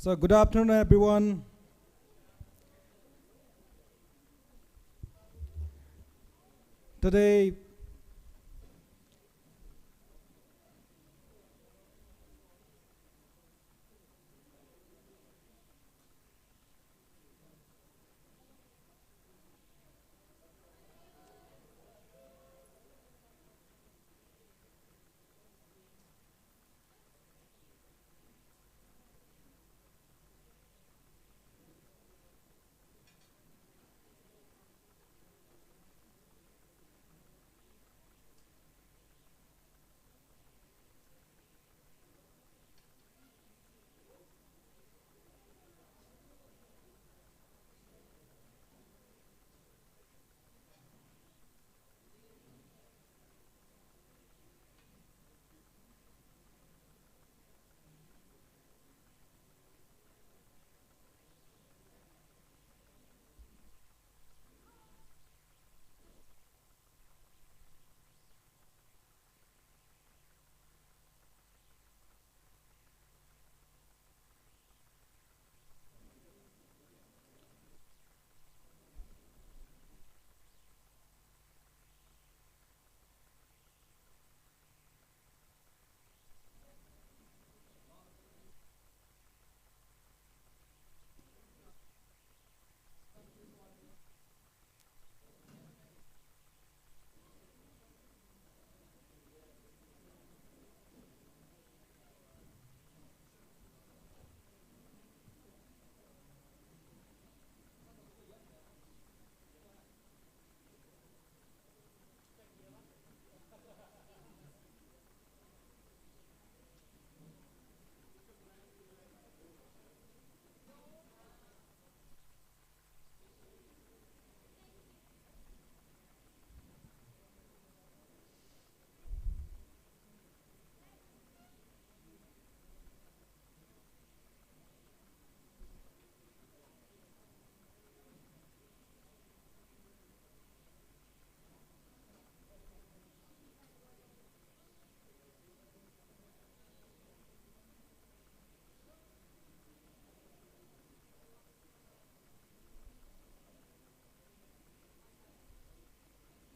So good afternoon, everyone. Today,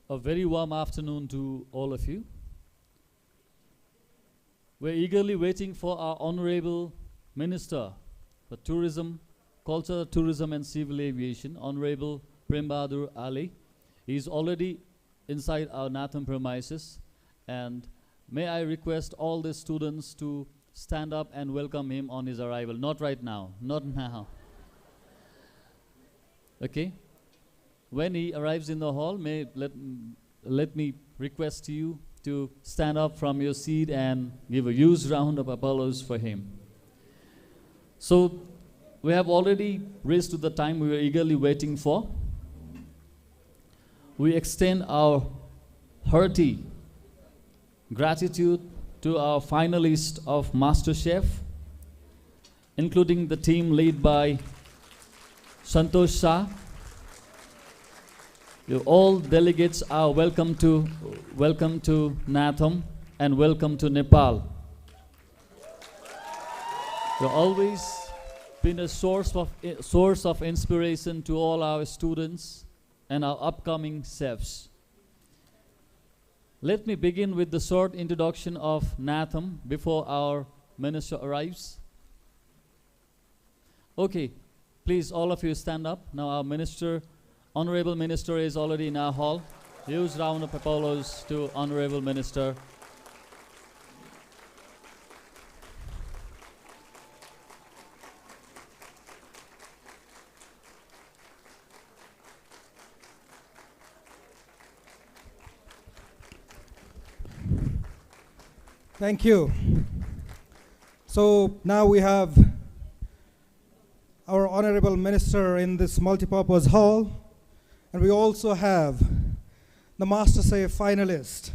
A very warm afternoon to all of you. We're eagerly waiting for our Honorable Minister for Tourism, Culture, Tourism and Civil Aviation, Honorable Prem Bahadur Ali. He's already inside our NATHM premises, and may I request all the students to stand up and welcome him on his arrival. Not right now, not now. Okay? When he arrives in the hall, let me request you to stand up from your seat and give a huge round of applause for him. So we have already reached to the time we were eagerly waiting for. We extend our hearty gratitude to our finalists of MasterChef, including the team led by Santosh Shah. You all delegates are welcome to NATHM and welcome to Nepal. You've always been a source of inspiration to all our students and our upcoming chefs. Let me begin with the short introduction of NATHM before our minister arrives. Okay, please all of you stand up. Now our Honorable Minister is already in our hall. Huge round of applause to Honorable Minister. thank you. So now we have our Honorable Minister in this multipurpose hall, and we also have the MasterChef finalists,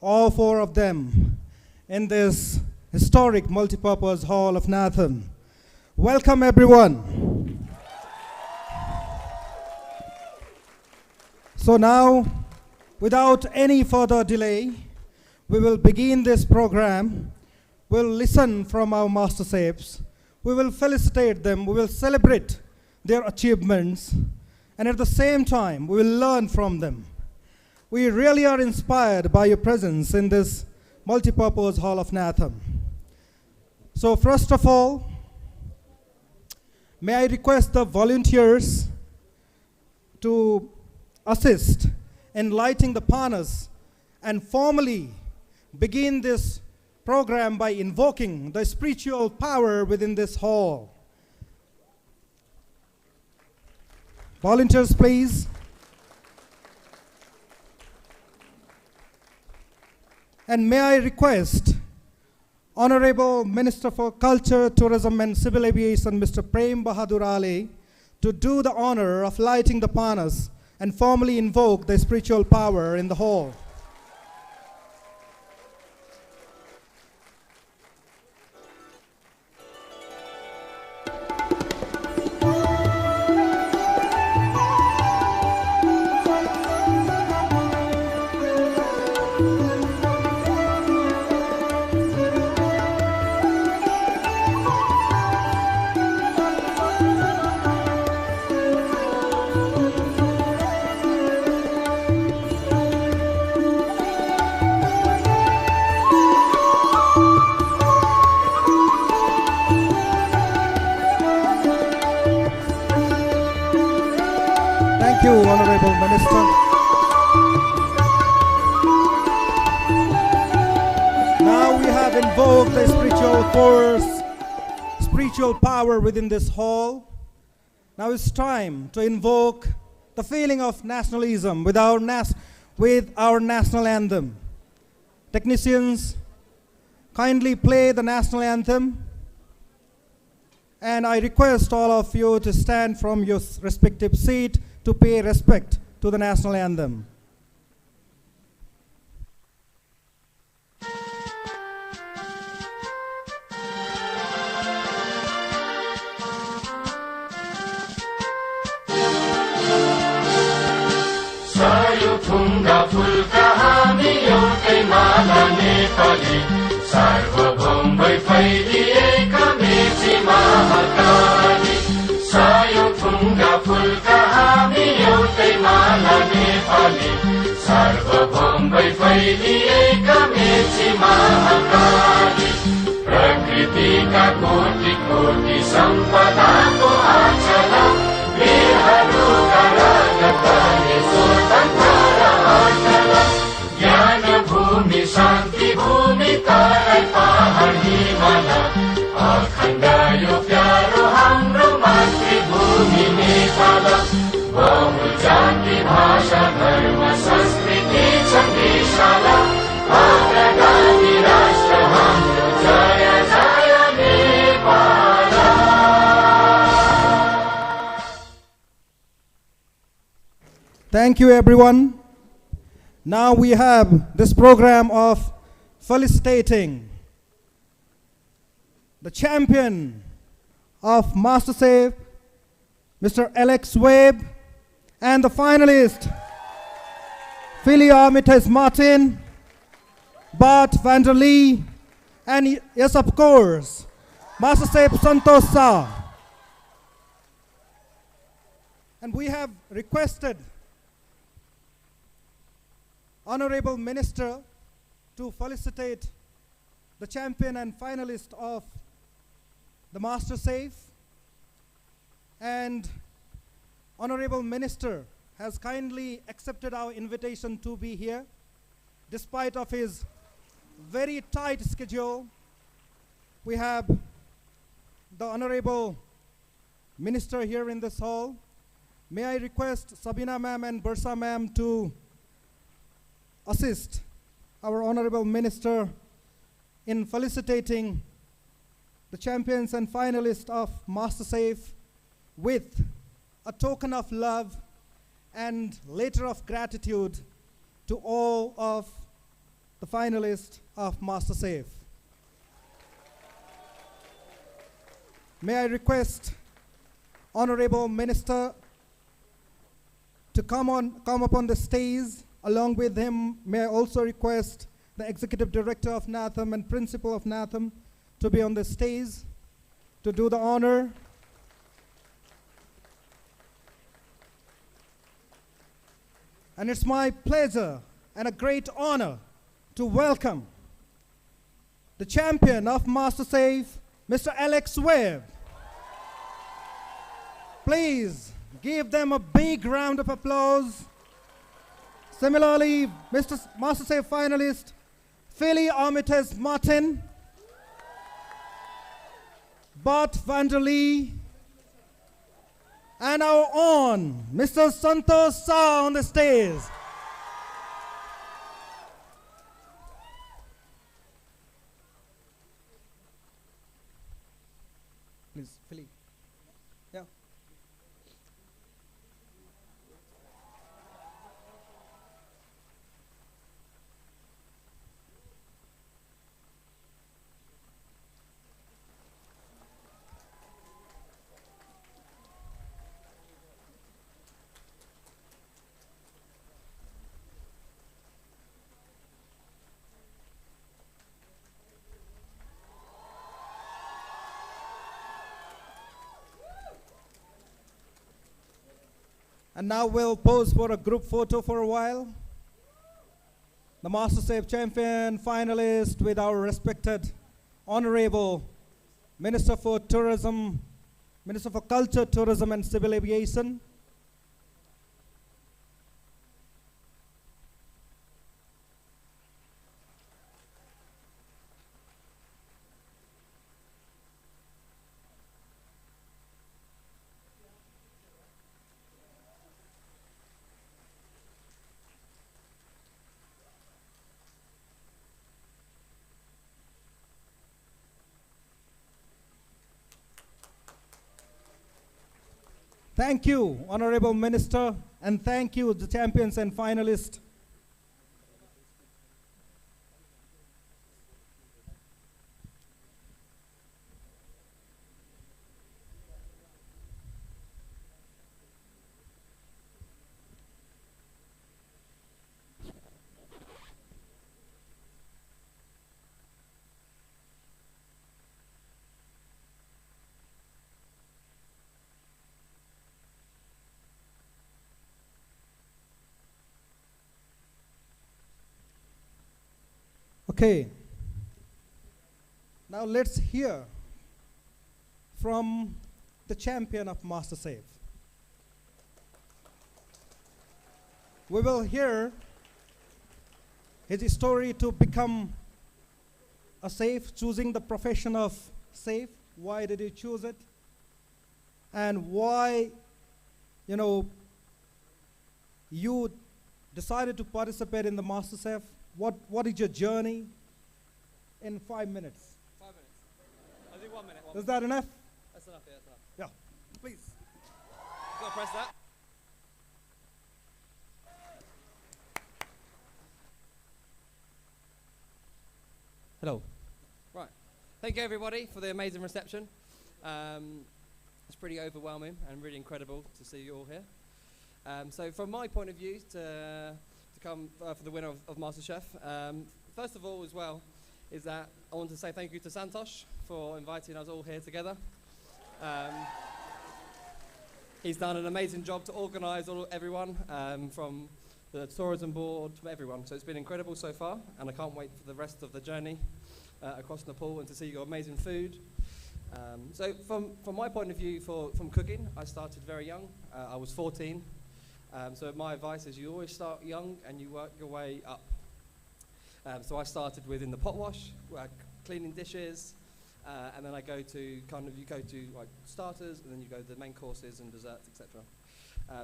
all four of them in this historic multipurpose hall of NATHM. Welcome everyone. So now, without any further delay, we will begin this program. We'll listen from our MasterChefs we will felicitate them, we will celebrate their achievements, and at the same time, we will learn from them. We really are inspired by your presence in this multipurpose hall of NATHM. So first of all, may I request the volunteers to assist in lighting the panas and formally begin this program by invoking the spiritual power within this hall. Volunteers, please. And may I request Honorable Minister for Culture, Tourism and Civil Aviation, Mr. Prem Bahadur Ali, to do the honor of lighting the panas and formally invoke the spiritual power in the hall. Thank you, Honorable Minister. Now we have invoked the spiritual force, spiritual power within this hall. Now it's time to invoke the feeling of nationalism with our national anthem. Technicians, kindly play the national anthem. And I request all of you to stand from your respective seat to pay respect to the national anthem. सायुथुङ्गा phulka हामी एउटै माला नेपाली सार्वभौम भई फैलिएका मेची महाकाली सायुथुङ्गा फुलका हामी एउटै माला नेपाली सार्वभौम भई फैलिएका मेची महाकाली प्रकृतिका कोटि कोटि सम्पदाको आचला वीरहरूका रगतले स्वतन्त्र र अचल ज्ञान भूमि शान्ति भूमि तराई पहाड हिमाल अखण्ड यो प्यारो हाम्रो मातृभूमि नेपाल बहुजाति भाषा धर्म संस्कृति छ विशाल अग्रगामी राष्ट्र हाम्रो जय जय Nepal. Thank you, everyone. Now we have this program of felicitating the champion of MasterChef, Mr. Alex Webb, and the finalist, Philly Armitage Martin, Bart van der Lee, and yes, of course, MasterChef Santosh Shah. And we have requested Honorable Minister to felicitate the champion and finalist of the MasterChef. And Honorable Minister has kindly accepted our invitation to be here, despite of his very tight schedule. We have the Honorable Minister here in this hall. May I request Sabina ma'am and Bursa ma'am to assist our Honorable Minister in felicitating the champions and finalists of MasterChef with a token of love and letter of gratitude to all of the finalists of MasterChef. May I request Honorable Minister to come up on the stage. Along with him, may I also request the Executive Director of NATHM and Principal of NATHM to be on the stage. to do the honor. And it's my pleasure and a great honor to welcome the champion of MasterChef, Mr. Alex Webb. Please give them a big round of applause. Similarly, Mr. MasterChef finalist, Philly Armitage Martin, Bart van der Lee, and our own Mr. Santosh Shah on the stage. Please, Philly. Yeah. And now we'll pose for a group photo for a while. The MasterChef champion finalist with our respected Honorable Minister for Tourism, Minister for Culture, Tourism and Civil Aviation. Thank you, Honorable Minister, and thank you, the champions and finalists. Okay, now let's hear from the champion of MasterChef. We will hear his story to become a chef, choosing the profession of chef. Why did he choose it? And why, you decided to participate in the MasterChef? What is your journey in 5 minutes? 5 minutes. I'll do 1 minute. Is that enough? That's enough, yeah, that's enough. Yeah, please. Gotta press that. Hello. Right. Thank you everybody for the amazing reception. It's pretty overwhelming and really incredible to see you all here. So from my point of view, to come for the winner of MasterChef, first of all as well, is that I want to say thank you to Santosh for inviting us all here together. He's done an amazing job to organise everyone, from the tourism board, from everyone. So it's been incredible so far, and I can't wait for the rest of the journey across Nepal and to see your amazing food. So from my point of view from cooking, I started very young. I was 14. So my advice is you always start young and you work your way up. So I started in the pot wash, cleaning dishes, and then you go to like starters, and then you go to the main courses and desserts, etc.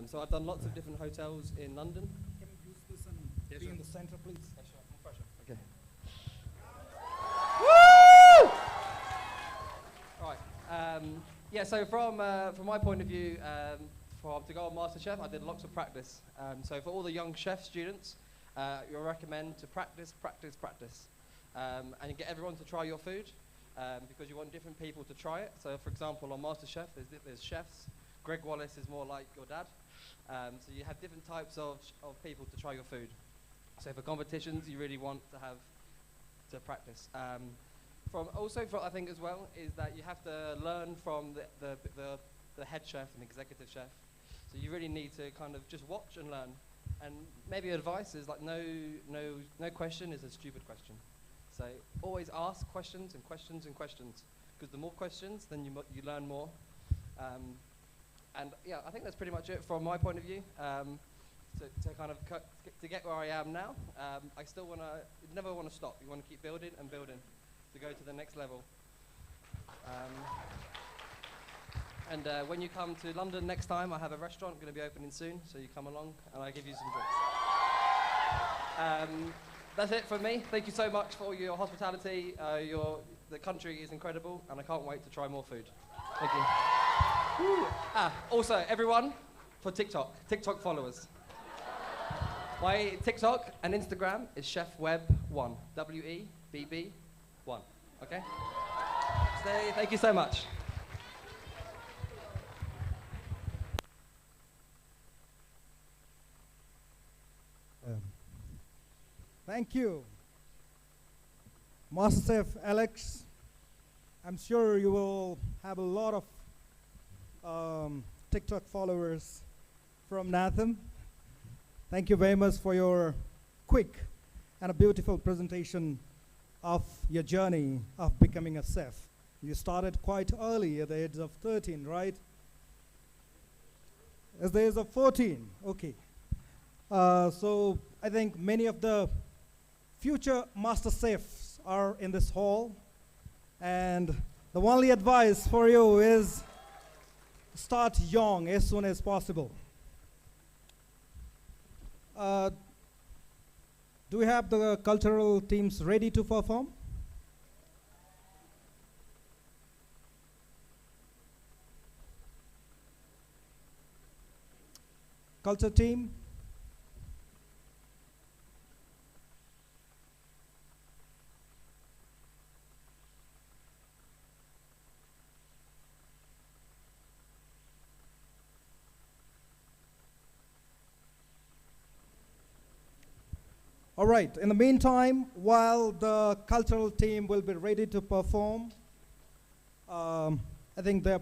So I've done lots of different hotels in London. Can you use this and be in the center, please? Yeah, sure. No pressure. Okay. Woo! Right. Yeah. So from my point of view, to go on MasterChef, I did lots of practice. So for all the young chef students, you'll recommend to practice, and you get everyone to try your food, because you want different people to try it. So for example, on MasterChef, there's chefs. Greg Wallace is more like your dad. So you have different types of people to try your food. So for competitions, you really want to practice. I think as well is that you have to learn from the head chef and executive chef. So you really need to kind of just watch and learn. And maybe advice is like no question is a stupid question. So always ask questions and questions and questions, because the more questions, then you learn more. And yeah, I think that's pretty much it from my point of view. To kind of to get where I am now, I still never want to stop. You want to keep building and building to go to the next level. And when you come to London next time, I have a restaurant going to be opening soon, so you come along and I give you some drinks. That's it from me. Thank you so much for your hospitality. The country is incredible, and I can't wait to try more food. Thank you. Also, everyone, for TikTok followers. My TikTok and Instagram is ChefWeb1, WEBB1. Okay? So, thank you so much. Thank you. MasterChef Alex, I'm sure you will have a lot of TikTok followers from NATHM. Thank you very much for your quick and a beautiful presentation of your journey of becoming a chef. You started quite early at the age of 13, right? At the age of 14, okay. So I think many of the future master chefs are in this hall, and the only advice for you is start young as soon as possible. Do we have the cultural teams ready to perform? Culture team? All right, in the meantime, while the cultural team will be ready to perform, I think their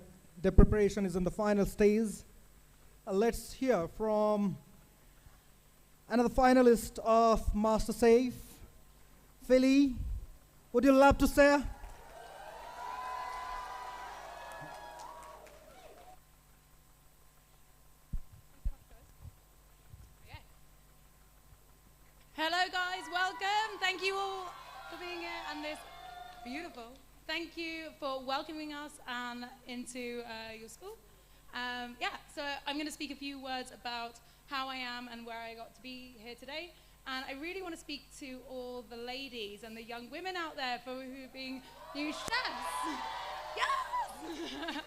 preparation is in the final stage. Let's hear from another finalist of MasterChef, Philly. Would you love to say? Hello guys, welcome. Thank you all for being here and this beautiful. Thank you for welcoming us into your school. So I'm going to speak a few words about how I am and where I got to be here today. And I really want to speak to all the ladies and the young women out there who are being new chefs. Yes!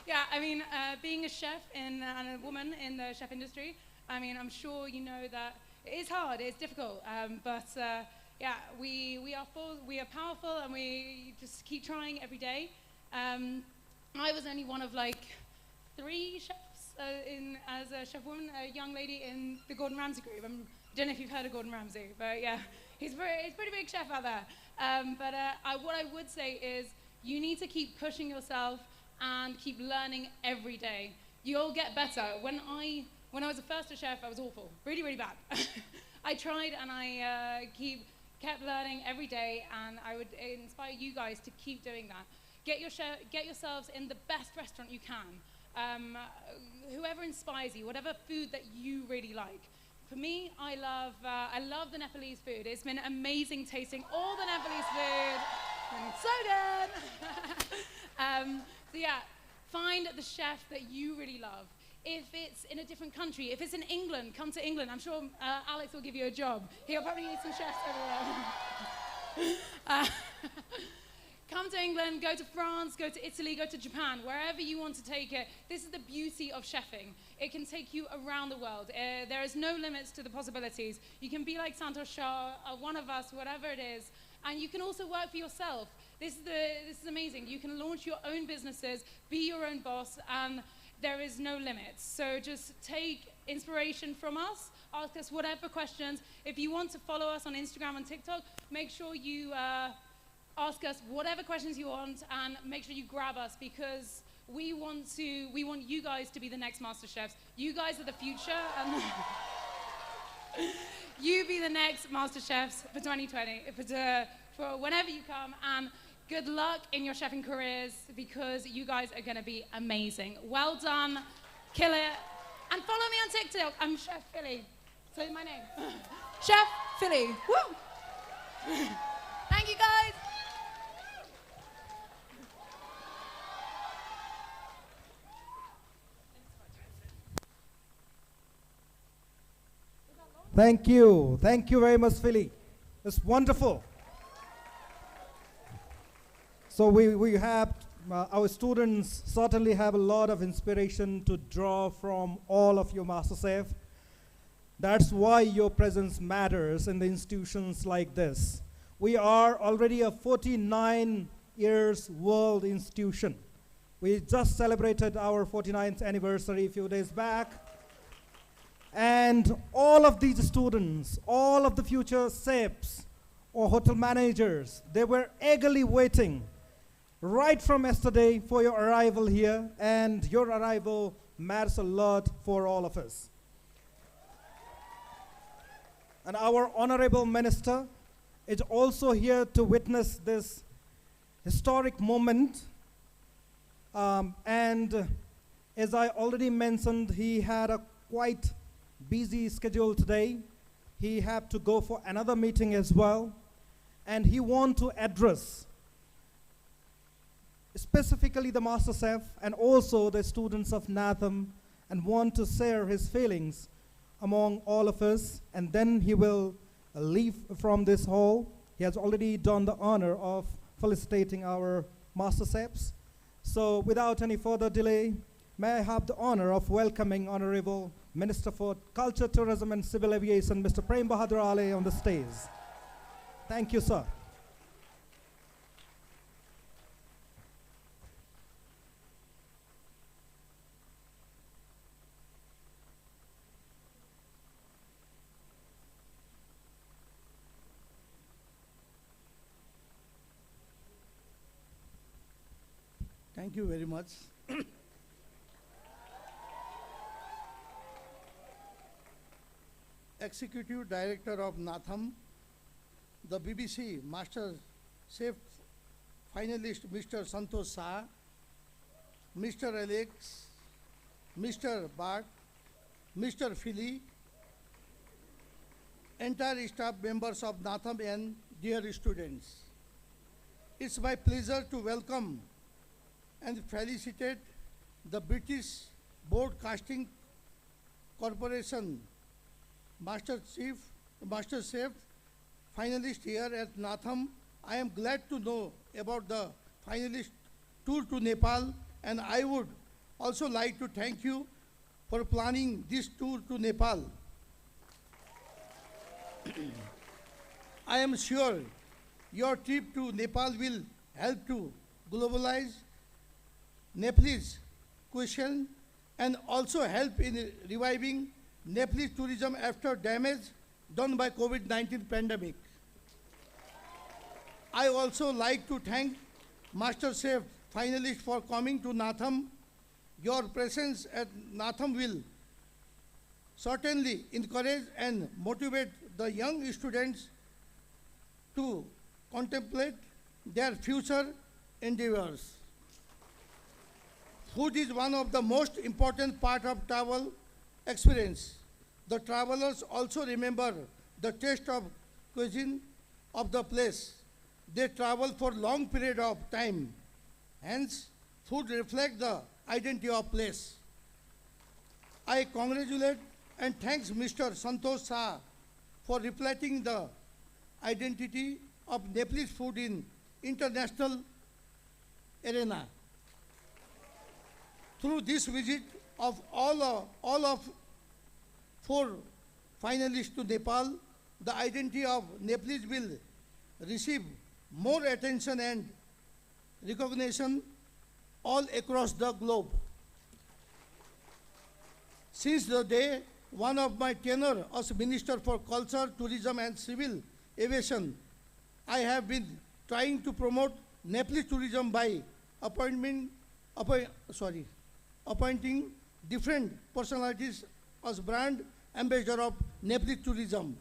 Yeah, I mean, being a chef and a woman in the chef industry, I mean, I'm sure you know that it is hard, it's difficult, but yeah, we are powerful, and we just keep trying every day. I was only one of like 3 chefs as a chef woman, a young lady in the Gordon Ramsay group. I don't know if you've heard of Gordon Ramsay, but yeah, he's pretty big chef out there. What I would say is you need to keep pushing yourself and keep learning every day. You'll get better. When I was a first chef, I was awful, really, really bad. I tried, and I kept learning every day, and I would inspire you guys to keep doing that. Get yourselves in the best restaurant you can. Whoever inspires you, whatever food that you really like. For me, I love the Nepalese food. It's been amazing tasting all the Nepalese food. So good. So yeah, find the chef that you really love. If it's in a different country, if it's in England, come to England. I'm sure Alex will give you a job. He'll probably need some chefs over there. Come to England, go to France, go to Italy, go to Japan, wherever you want to take it. This is the beauty of chefing. It can take you around the world. There is no limits to the possibilities. You can be like Santosh Shah, one of us, whatever it is, and you can also work for yourself. This is amazing. You can launch your own businesses, be your own boss, and there is no limits. So just take inspiration from us, ask us whatever questions. If you want to follow us on Instagram and TikTok, make sure you ask us whatever questions you want and make sure you grab us because we want you guys to be the next MasterChefs. You guys are the future and you be the next MasterChefs for 2020, for whenever you come, and good luck in your chefing careers because you guys are going to be amazing. Well done, kill it, and follow me on TikTok. I'm Chef Philly. Say my name. Chef Philly. Woo! Thank you, guys. Thank you. Thank you very much, Philly. It's wonderful. So we have, our students certainly have a lot of inspiration to draw from all of you, MasterChef. That's why your presence matters in the institutions like this. We are already a 49 years world institution. We just celebrated our 49th anniversary a few days back. And all of these students, all of the future chefs or hotel managers, they were eagerly waiting right from yesterday for your arrival here, and your arrival matters a lot for all of us. And our honorable minister is also here to witness this historic moment. And as I already mentioned, he had a quite busy schedule today. He had to go for another meeting as well. And he wants to address specifically the MasterChef and also the students of NATHM and want to share his feelings among all of us. And then he will leave from this hall. He has already done the honor of felicitating our MasterChefs. So without any further delay, may I have the honor of welcoming Honorable Minister for Culture, Tourism and Civil Aviation, Mr. Prem Bahadur Ali, on the stage. Thank you, sir. Thank you very much. Executive Director of NATHM, the BBC MasterChef finalist Mr. Santosh Shah, Mr. Alex, Mr. Bart, Mr. Philly, entire staff members of NATHM and dear students. It's my pleasure to welcome and felicitate the British Broadcasting Corporation MasterChef finalist here at NATHM. I am glad to know about the finalist tour to Nepal, and I would also like to thank you for planning this tour to Nepal. I am sure your trip to Nepal will help to globalize Nepalese cuisine and also help in reviving Nepalese tourism after damage done by COVID-19 pandemic. I also like to thank MasterChef finalists for coming to NATHM. Your presence at NATHM will certainly encourage and motivate the young students to contemplate their future endeavors. Food is one of the most important part of travel experience. The travelers also remember the taste of cuisine of the place. They travel for long period of time. Hence, food reflects the identity of place. I congratulate and thanks Mr. Santosh Shah for reflecting the identity of Nepalese food in international arena. Through this visit of all of 4 finalists to Nepal, the identity of Nepalese will receive more attention and recognition all across the globe. Since the day one of my tenure as Minister for Culture, Tourism and Civil Aviation, I have been trying to promote Nepalese tourism by appointing different personalities as brand ambassador of Nepalese tourism.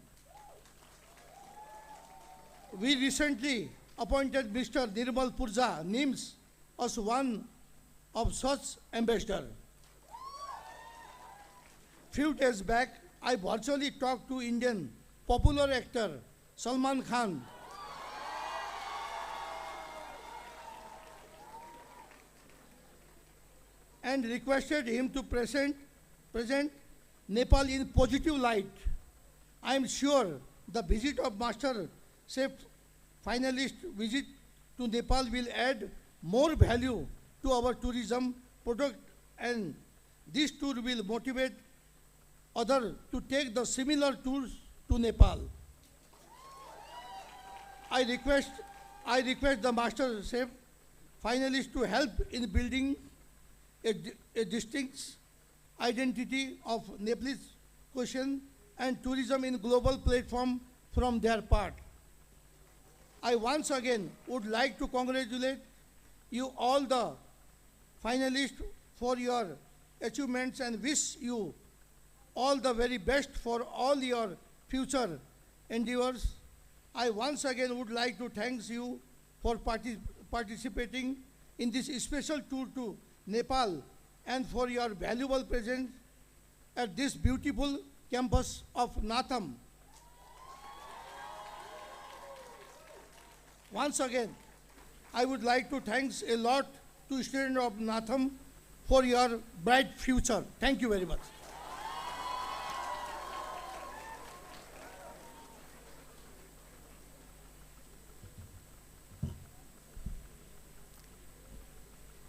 We recently appointed Mr. Nirmal Purja NIMS as one of such ambassador. Few days back, I virtually talked to Indian popular actor Salman Khan and requested him to present Nepal in positive light. I am sure the visit of MasterChef finalist visit to Nepal will add more value to our tourism product, and this tour will motivate others to take the similar tours to Nepal. I request the MasterChef finalists to help in building a distinct identity of Nepalese cuisine and tourism in global platform from their part. I once again would like to congratulate you all the finalists for your achievements and wish you all the very best for all your future endeavors. I once again would like to thank you for participating in this special tour to Nepal and for your valuable presence at this beautiful campus of NATHM. Once again, I would like to thank a lot to students of NATHM for your bright future. Thank you very much.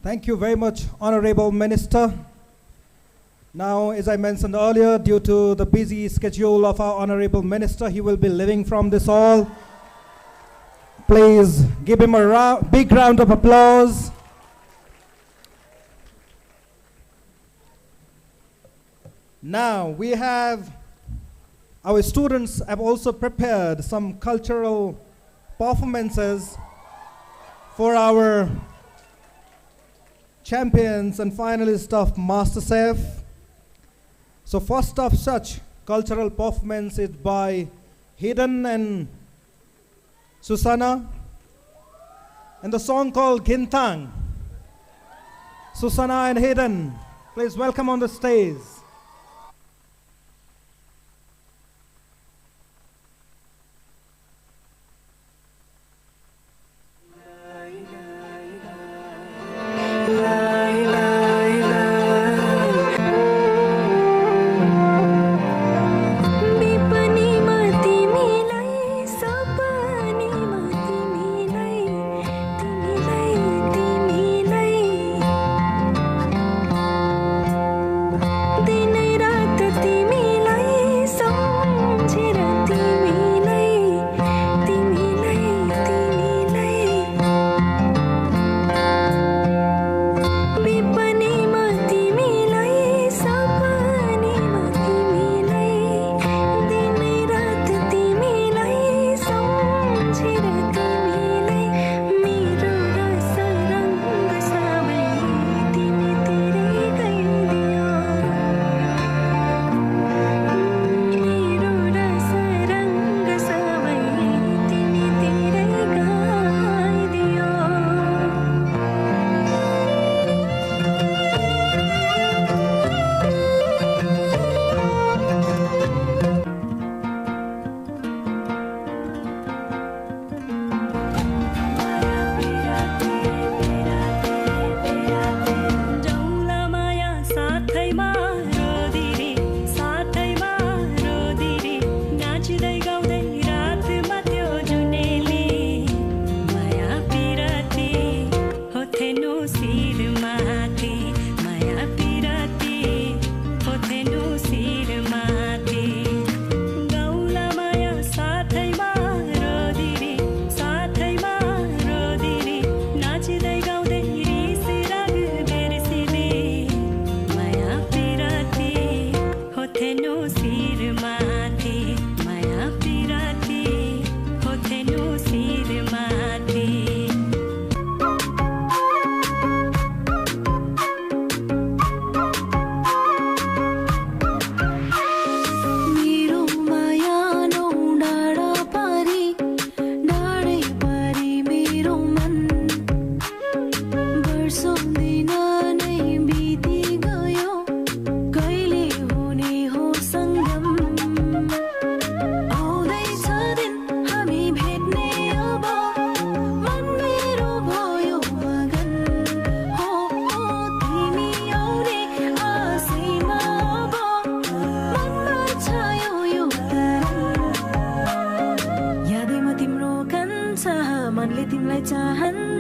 Thank you very much, Honorable Minister. Now, as I mentioned earlier, due to the busy schedule of our Honorable Minister, he will be leaving from this hall. Please give him a big round of applause. Now, we have, our students have also prepared some cultural performances for our champions and finalists of MasterChef. So first of such cultural performance is by Hayden and Susanna, and the song called Gintang. Susanna and Hayden, please welcome on the stage. They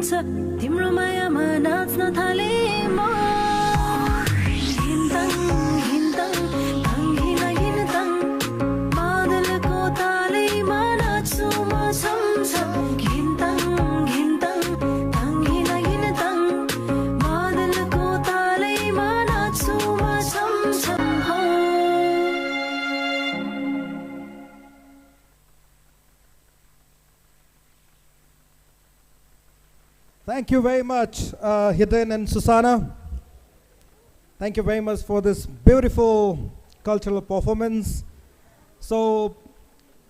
हुन्छ तिम्रो मायामा नाच्न थाले म हिन्दङ हिन्दङ हिन हिन्दङ बादलको तालैमा नाच्छु म छमछम हिन्दङ हिन्दङ हिन हिन्दङ बादलको तालैमा नाच्छु म छमछम हो Thank you very much, Hidden and Susanna. Thank you very much for this beautiful cultural performance. So,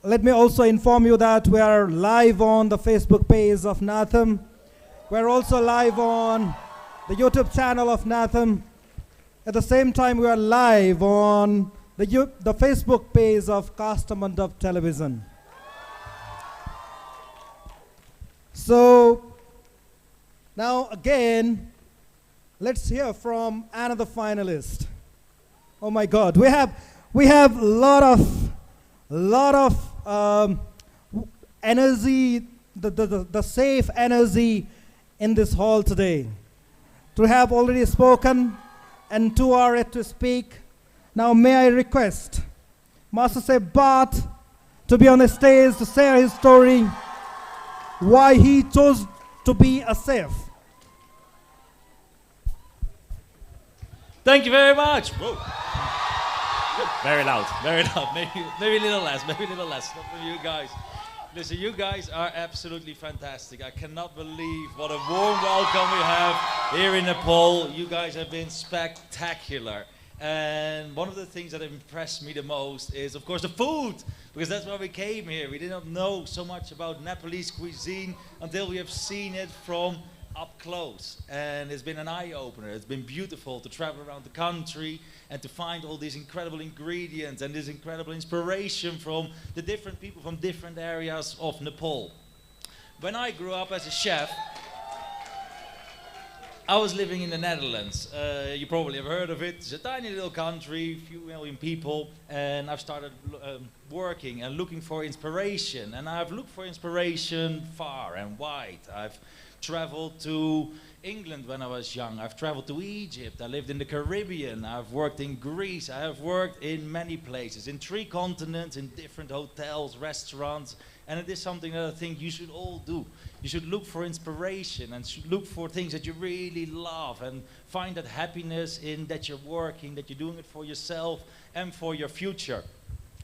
let me also inform you that we are live on the Facebook page of NATHM. We're also live on the YouTube channel of NATHM. At the same time, we are live on the Facebook page of Kastamandap Television. So, now again, let's hear from another finalist. Oh my God, we have lot of energy, the safe energy in this hall today. To have already spoken and two are yet to speak. Now may I request MasterChef Bart to be on the stage to share his story, why he chose to be a chef. Thank you very much. Whoa. Very loud, very loud. Maybe a little less, not from you guys. Listen, you guys are absolutely fantastic. I cannot believe what a warm welcome we have here in Nepal. You guys have been spectacular. And one of the things that impressed me the most is, of course, the food, because that's why we came here. We did not know so much about Nepalese cuisine until we have seen it from up close, and it's been an eye-opener. It's been beautiful to travel around the country and to find all these incredible ingredients and this incredible inspiration from the different people from different areas of Nepal. When I grew up as a chef, I was living in the Netherlands. You probably have heard of it. It's a tiny little country, few million people, and I've started working and looking for inspiration. And I've looked for inspiration far and wide. I've traveled to England when I was young. I've traveled to Egypt. I lived in the Caribbean. I've worked in Greece. I have worked in many places, in 3 continents, in different hotels, restaurants. And it is something that I think you should all do. You should look for inspiration and should look for things that you really love and find that happiness in that you're working, that you're doing it for yourself and for your future.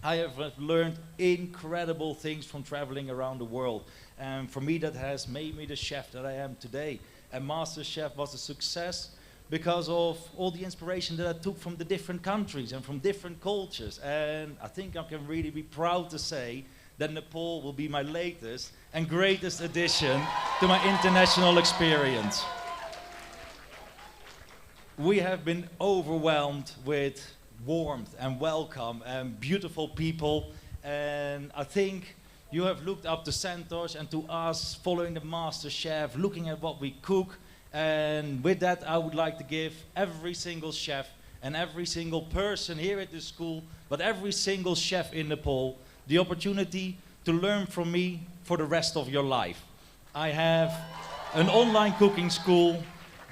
I have learned incredible things from traveling around the world. And for me, that has made me the chef that I am today. And MasterChef was a success because of all the inspiration that I took from the different countries and from different cultures. And I think I can really be proud to say that Nepal will be my latest and greatest addition to my international experience. We have been overwhelmed with warmth and welcome and beautiful people, and I think you have looked up to Santosh and to us, following the Master Chef, looking at what we cook, and with that I would like to give every single chef and every single person here at the school, but every single chef in Nepal, the opportunity to learn from me for the rest of your life. I have an online cooking school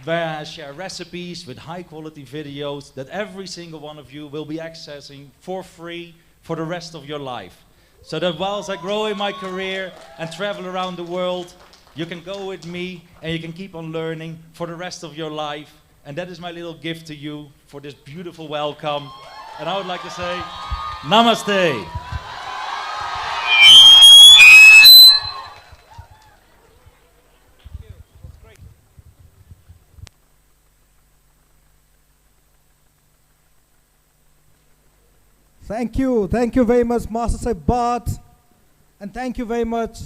where I share recipes with high quality videos that every single one of you will be accessing for free for the rest of your life. So that whilst I grow in my career and travel around the world, you can go with me and you can keep on learning for the rest of your life. And that is my little gift to you for this beautiful welcome. And I would like to say, Namaste. Thank you very much, MasterChef Bart, and thank you very much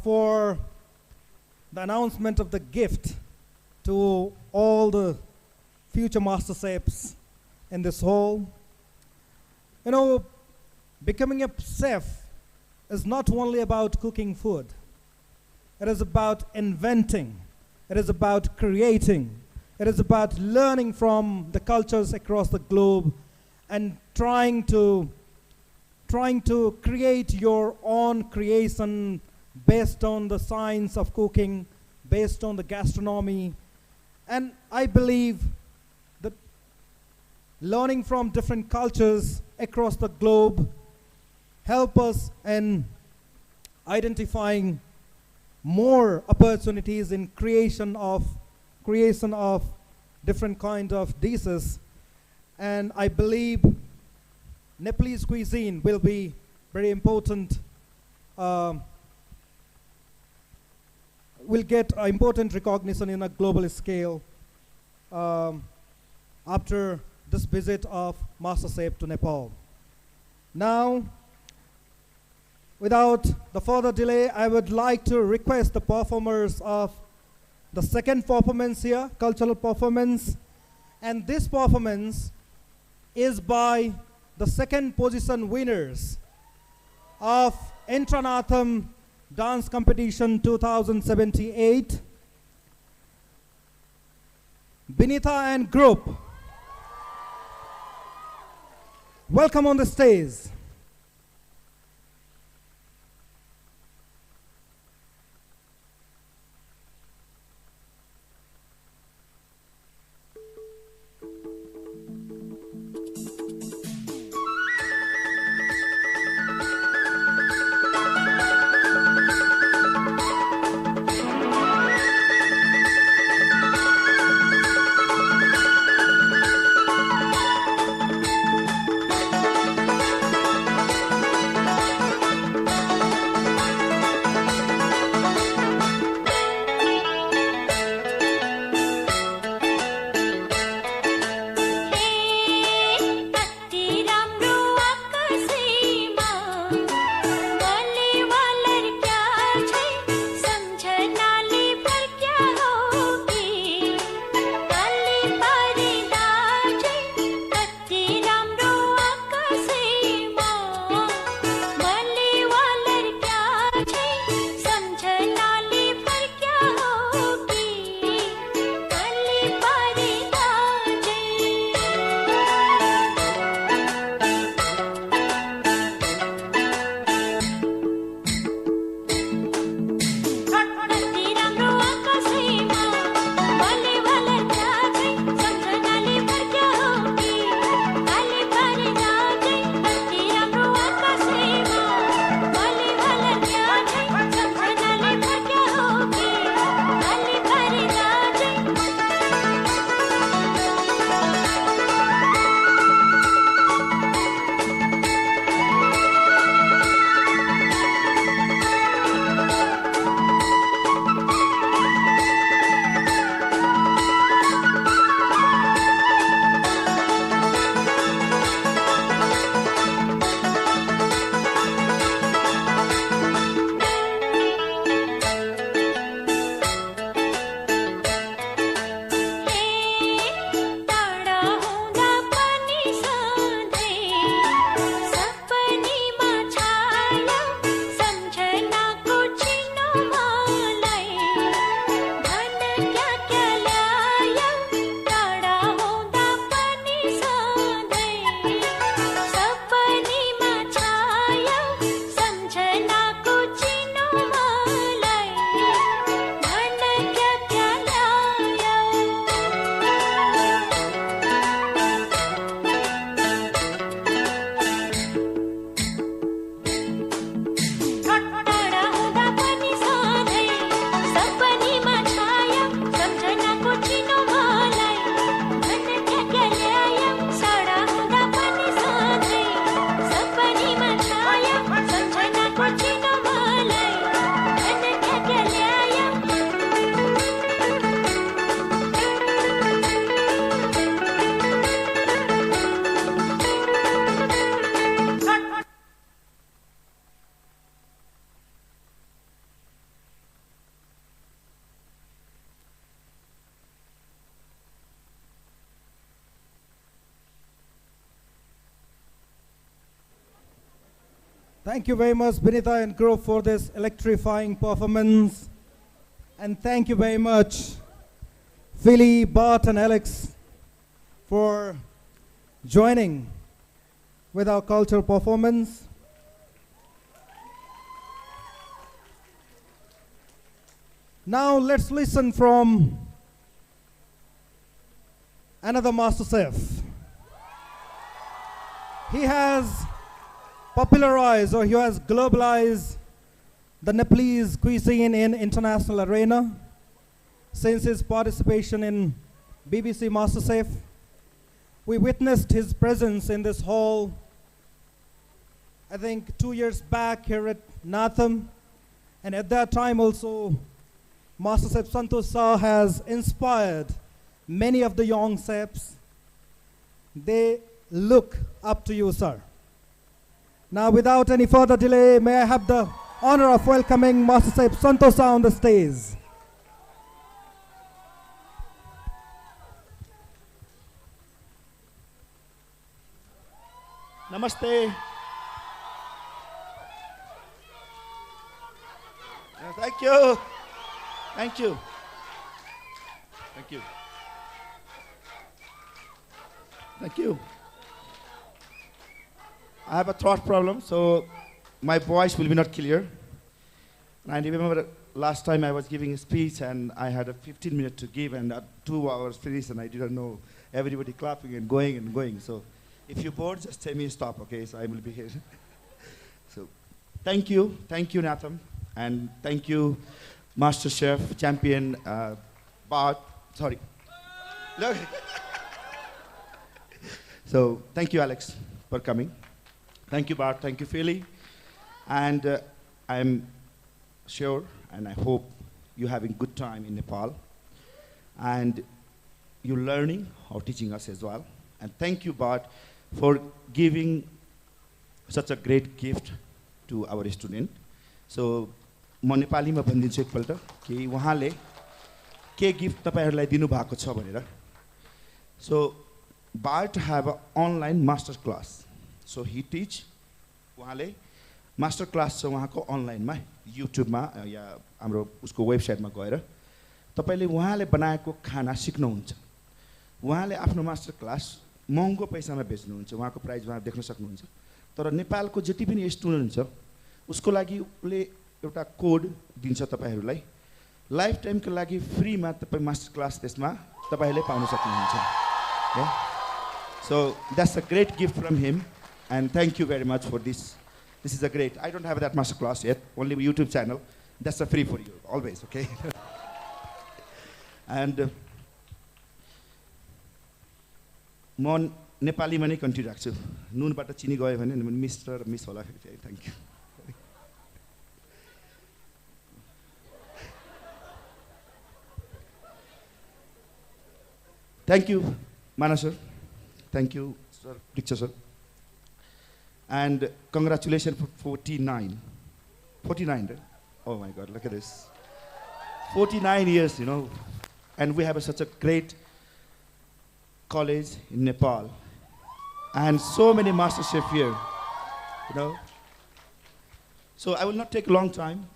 for the announcement of the gift to all the future MasterChefs in this hall. You know, becoming a chef is not only about cooking food. It is about inventing. It is about creating. It is about learning from the cultures across the globe and trying to create your own creation based on the science of cooking, based on the gastronomy. And I believe that learning from different cultures across the globe help us in identifying more opportunities in creation of different kind of dishes. And I believe Nepalese cuisine will be very important, will get important recognition in a global scale after this visit of MasterChef to Nepal. Now, without the further delay, I would like to request the performers of the second performance here, cultural performance. And this performance is by the second position winners of NATHM Dance Competition 2078, Binitha and group. Welcome on the stage. Thank you very much, Binitha and group, for this electrifying performance. And thank you very much, Philly, Bart, and Alex, for joining with our cultural performance. Now let's listen from another master chef. He has popularized or he has globalized the Nepalese cuisine in international arena since his participation in BBC MasterChef. We witnessed his presence in this hall, I think 2 years back here at NATHM, and at that time also MasterChef Santosh Shah has inspired many of the young chefs. They look up to you, sir. Now, without any further delay, may I have the honor of welcoming MasterChef Santosh Shah on the stage. Namaste. Thank you. Thank you. Thank you. Thank you. I have a throat problem, so my voice will be not clear. And I remember last time I was giving a speech and I had a 15 minutes to give and 2 hours finished and I didn't know everybody clapping and going and going. So if you're bored, just tell me stop, okay? So I will be here. So thank you NATHM, and thank you MasterChef champion Bart. Sorry. Look. So thank you, Alex, for coming. Thank you, Bart. Thank you, Philly. And I'm sure and I hope you're having good time in Nepal. And you're learning or teaching us as well. And thank you, Bart, for giving such a great gift to our student. So म नेपालीमा भनिदिन्छु एकपल्ट कि उहाँले के gift तपाईहरुलाई दिनु भएको छ भनेर. So Bart have an online master class. So he teach उहाँले master class छ उहाँको online मा YouTube मा या हाम्रो उसको वेबसाइट मा गएर तपाईले उहाँले बनाएको खाना सिक्नुहुन्छ. उहाँले आफ्नो मास्टर क्लास महँगो पैसामा बेच्नुहुन्छ. उहाँको प्राइस उहाँ देख्न सक्नुहुन्छ. तर नेपालको जति पनि स्टुडेन्ट छ उसको लागि उले एउटा कोड दिन्छ तपाईहरुलाई. लाइफ टाइमको लागि फ्रीमा तपाई मास्टर क्लास त्यसमा तपाईले पाउन सक्नुहुन्छ. So that's a great gift from him and thank you very much for this. This is a great. I don't have that master class yet, only YouTube channel. That's a free for you always, okay? And म नेपालीमा नै continue राख्छु. नुनबाट चिनी गयो भने mister miss होला फेरि. Thank you. Thank you, Mana sir. Thank you, sir, Diksha sir. And congratulations for 49. 49, right? Oh my God, look at this. 49 years, you know. And we have such a great college in Nepal. And so many master chefs here, you know. So I will not take a long time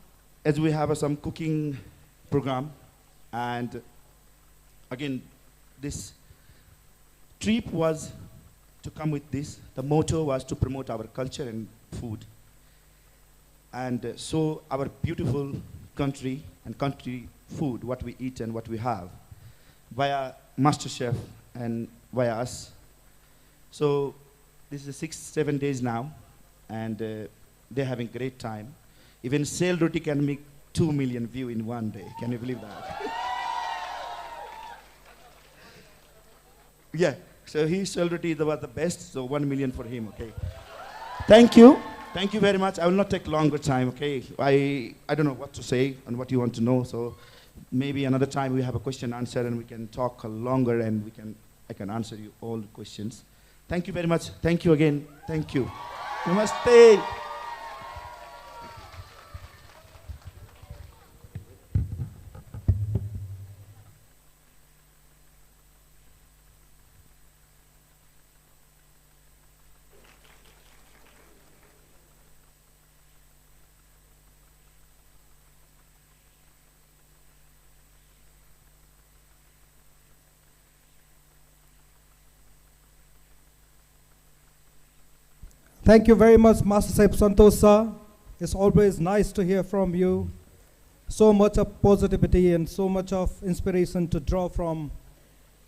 as we have some cooking program. And again, this trip was to come with this. The motto was to promote our culture and food. And so our beautiful country and country food, what we eat and what we have, via MasterChef and via us. So this is 6-7 days now, and they're having great time. Even Sale Roti can make 2 million views in one day. Can you believe that? Yeah, so his celebrity was the best, so 1 million for him, okay? Thank you very much. I will not take longer time, okay? I don't know what to say and what you want to know, so maybe another time we have a question answer and we can talk longer and I can answer you all the questions. Thank you very much. Thank you again. Thank you. Namaste. Thank you very much, MasterChef Santosh Shah. It's always nice to hear from you. so much of positivity and so much of inspiration to draw from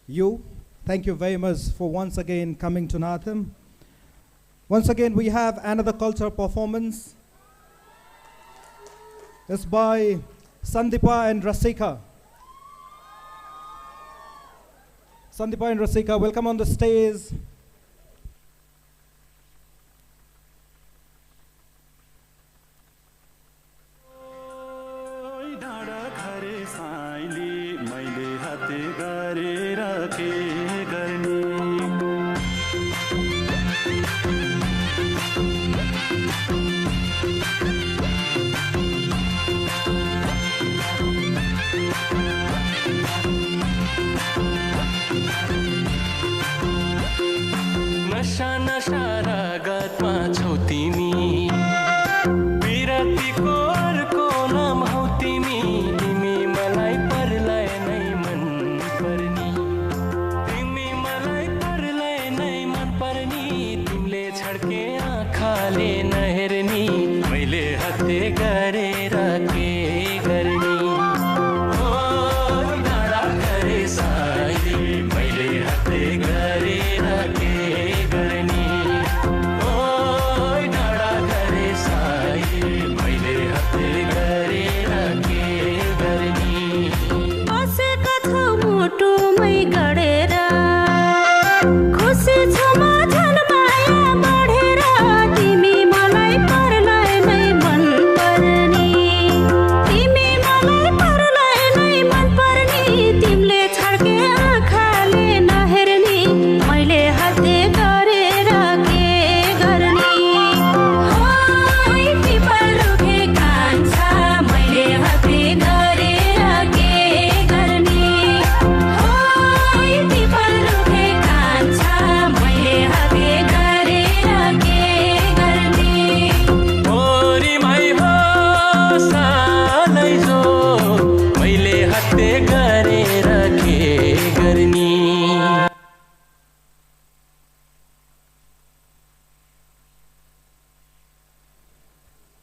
you. Thank you very much for once again coming to NATHM. Once again, we have another cultural performance. It's by Sandeepa and Rasika. Sandeepa and Rasika, welcome on the stage. नशा नशा रागतमा छौ तिमी विरतीको अर्को नाम हौ तिमी तिमी मलाई परलाई नै मन पर्नी तिमी मलाई परलाई नै मन पर्नी तिमीले छड्के आँखाले नहेर्नी मैले हत्ते गरेर के गर्ने ओ डाँडा गरे साइली मैले हत्ते गरेर के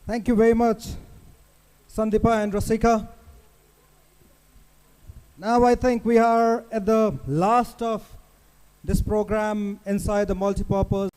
Thank you very much, Sandeepa and Rasika. Now I think we are at the last of this program inside the multipurpose.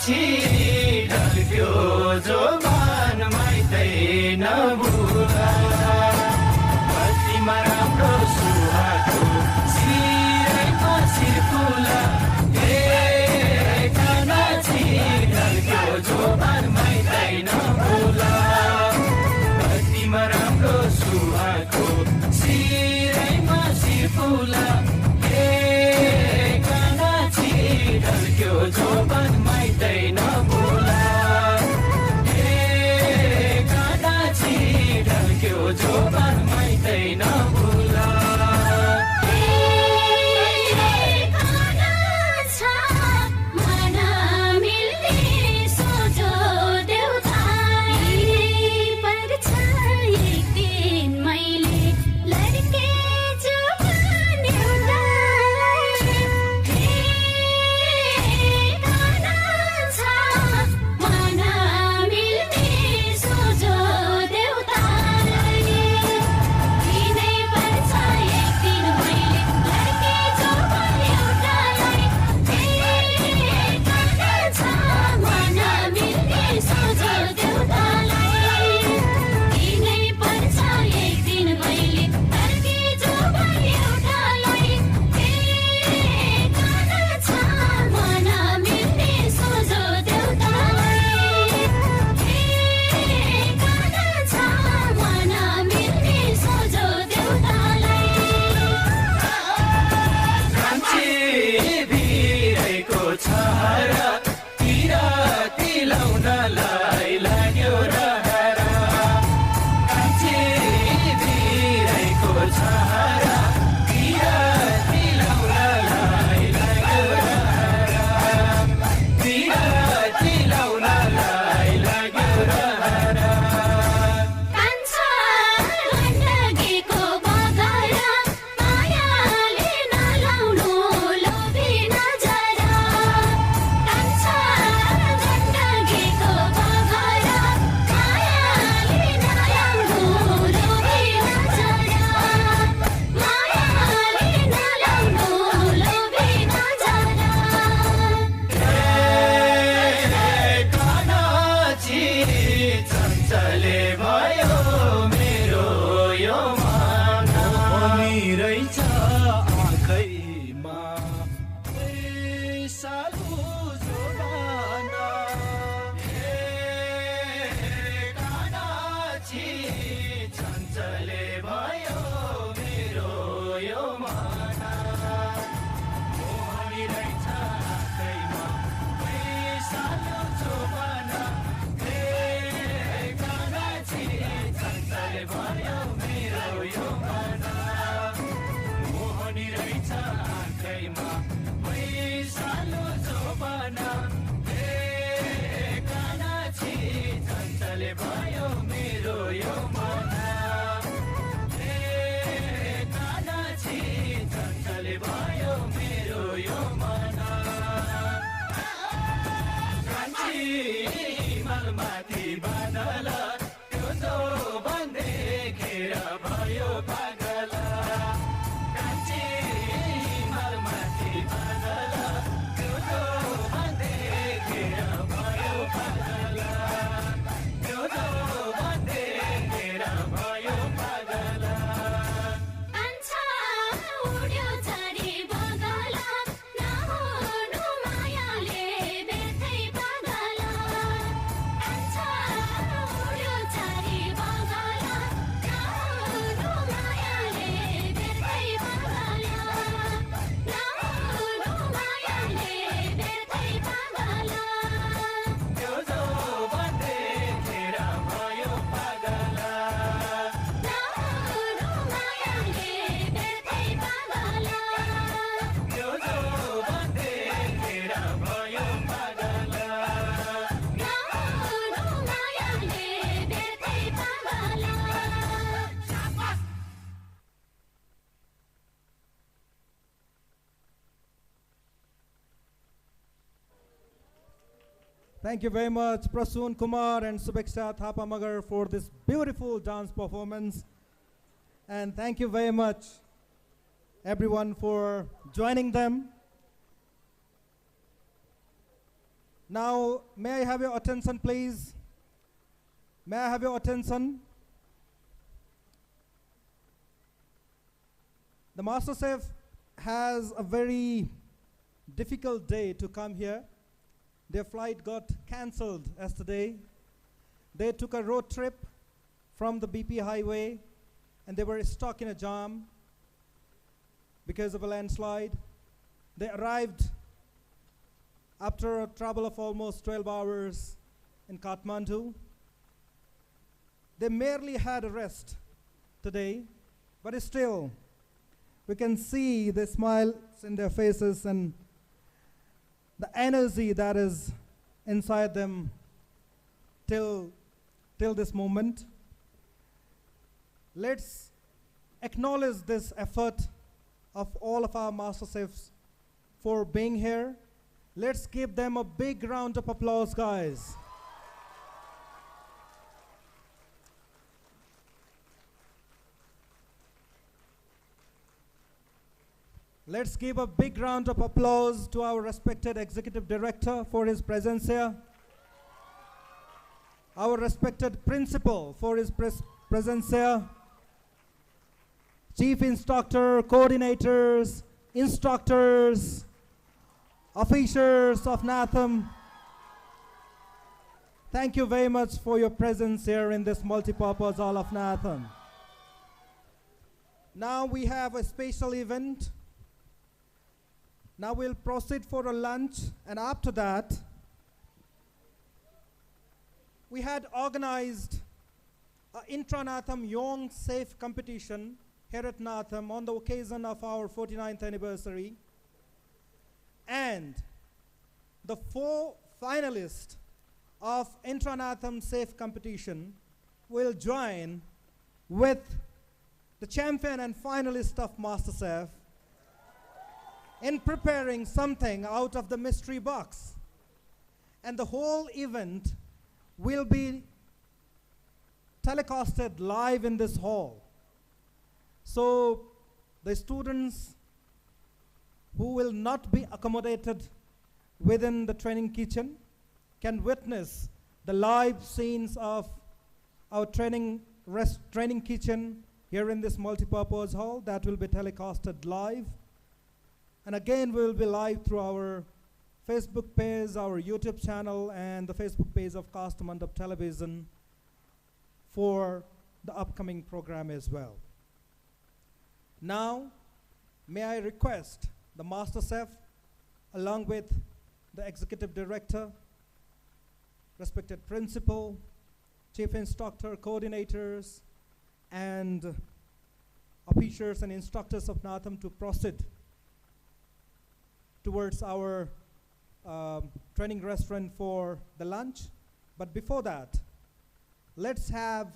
Hey, हिमालमाथि बादल त्यो जो भन्देखेर भयो पागल कान्छी हिमालमाथि बादल त्यो जो भन्देखेर भयो पागल त्यो जो भन्देखेर भयो पागल कान्छा उड्यो चढी बगल नहुनु मायाले बेथै पागल कान्छा उड्यो चढी बगल नहुनु मायाले बेथै पागल नहुनु मायाले बेथै पागल त्यो जो भन्देखेर भयो पागल नहुनु मायाले बेथै पागल त्यो जो भन्देखेर भयो पागल नहुनु मायाले बेथै पागल Thank you very much, Prasoon Kumar and Subeksha Thapamagar, for this beautiful dance performance. And thank you very much, everyone, for joining them. Now, may I have your attention, please? May I have your attention? The MasterChef has a very difficult day to come here. Their flight got cancelled yesterday. They took a road trip from the BP highway and they were stuck in a jam because of a landslide. They arrived after a travel of almost 12 hours in Kathmandu. They merely had a rest today, but still, we can see the smiles in their faces and the energy that is inside them till this moment. Let's acknowledge this effort of all of our MasterChefs for being here. Let's give them a big round of applause, guys. Let's give a big round of applause to our respected Executive Director for his presence here. Our respected Principal for his presence here. Chief Instructor, coordinators, instructors, officers of NATHM. Thank you very much for your presence here in this multipurpose hall of NATHM. Now we have a special event. Now we'll proceed for a lunch, and after that, we had organized an intra-NATHM Young Safe competition here at NATHM on the occasion of our 49th anniversary. And the 4 finalists of intra-NATHM Safe competition will join with the champion and finalist of MasterChef in preparing something out of the mystery box. And the whole event will be telecasted live in this hall. So the students who will not be accommodated within the training kitchen can witness the live scenes of our training kitchen here in this multipurpose hall that will be telecasted live. And again, we will be live through our Facebook page, our YouTube channel, and the Facebook page of Kastamandap Television for the upcoming program as well. Now, may I request the MasterChef, along with the Executive Director, respected Principal, Chief Instructor, coordinators, and officers and instructors of NATHM to proceed towards our training restaurant for the lunch. But before that, let's have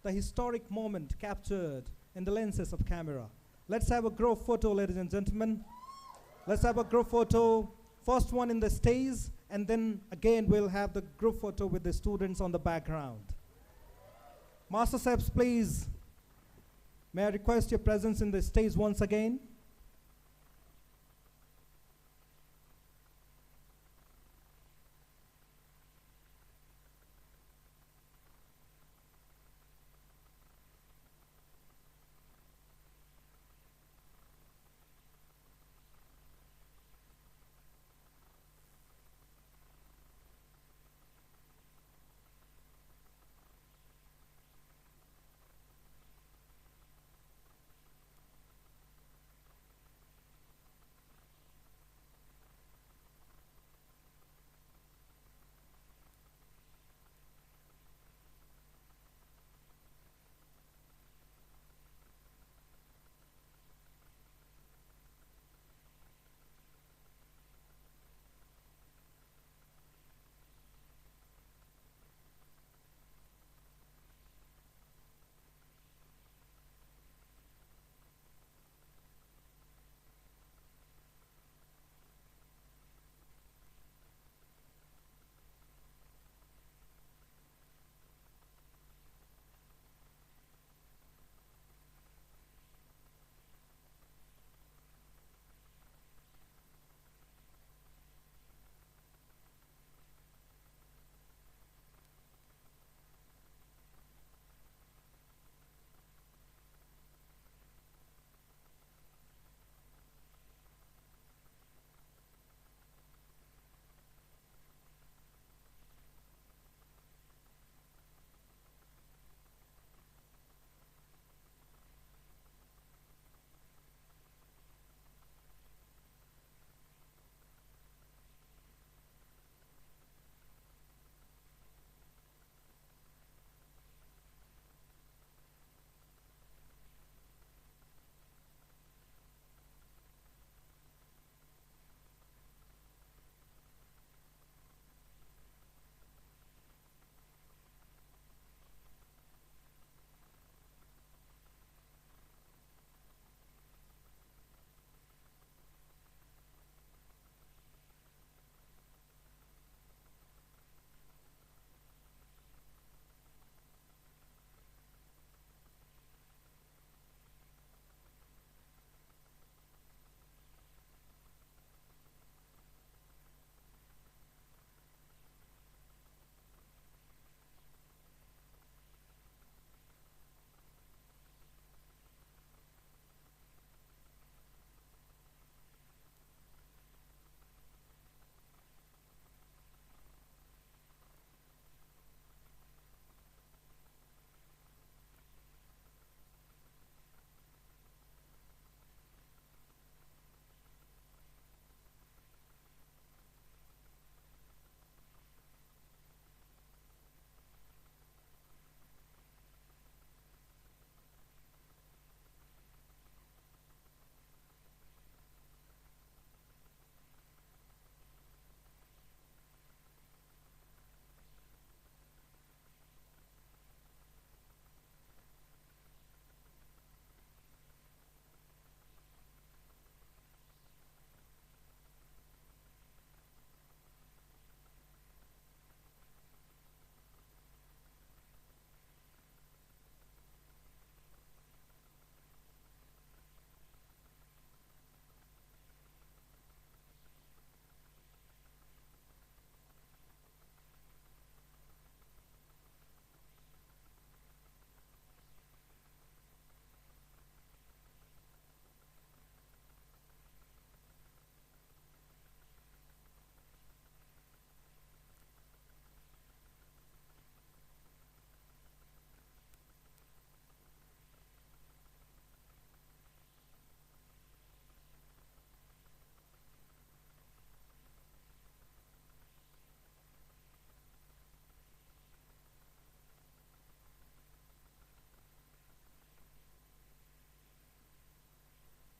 the historic moment captured in the lenses of camera. Let's have a group photo, ladies and gentlemen. Let's have a group photo. First one in the stage and then again we'll have the group photo with the students on the background. MasterChefs, please, may I request your presence in the stage once again?